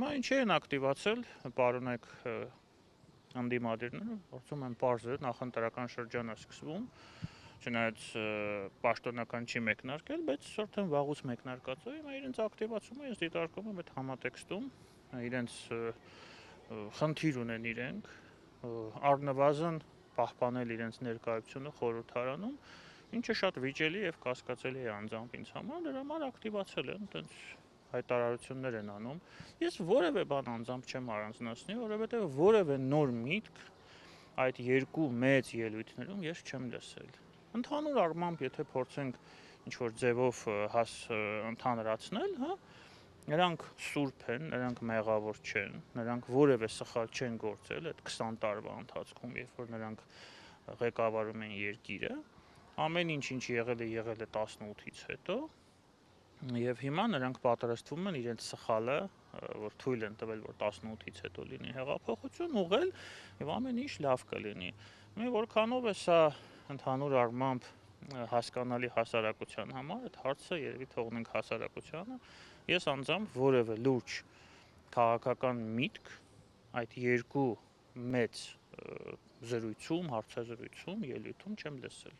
Հիմա ինչի են ակտիվացել, պարոնայք ընդդիմադիրները, գործում են պարզ է, նախընտրական շրջան է սկսվում, չնայած պաշտոնական չի մեկնարկել, բայց արդեն վաղուց մեկնարկած է, հիմա իրենց ակտիվացումը ես դիտարկում եմ այդ համատեքստում, իրենց խնդիր ունեն իրենք, առնվազն պահպանել իրենց ներկայությունը խորհրդարանում, ինչը շատ վիճելի եւ կասկածելի է անձամբ ինձ համար, դրա համար ակտիվացել են, այտենց հայտարարություններ են անում։ Ես որևէ բան անձամբ չեմ առանձնացնի, որովհետեւ որևէ նոր միտք այդ երկու մեծ ելույթներում ես չեմ լսել։ Ընդհանուր առմամբ, եթե փորձենք ինչ-որ ձևով ընդհանրացնել, հա, նրանք սուրբ են, նրանք մեղավոր չեն, նրանք որևէ սխալ չեն գործել այդ 20 տարվա ընթացքում, երբ որ նրանք ղեկավարում են երկիրը, ամեն ինչ եղել է 18-ից հետո, եւ հիմա նրանք պատրաստվում են իրենց սխալը, որ թույլ են տվել, որ 18-ից հետո լինի հեղափոխություն, ուղղել եւ ամեն ինչ լավ կլինի։ Որքանով է սա ընդհանուր առմամբ հասկանալի հասարակության համար, այդ հարցը երևի թողնենք հասարակությանը, ես անձամբ որևէ լուրջ քաղաքական միտք այդ երկու մեծ զրույցում, հարցազրույցում, ելույթում չեմ լսել։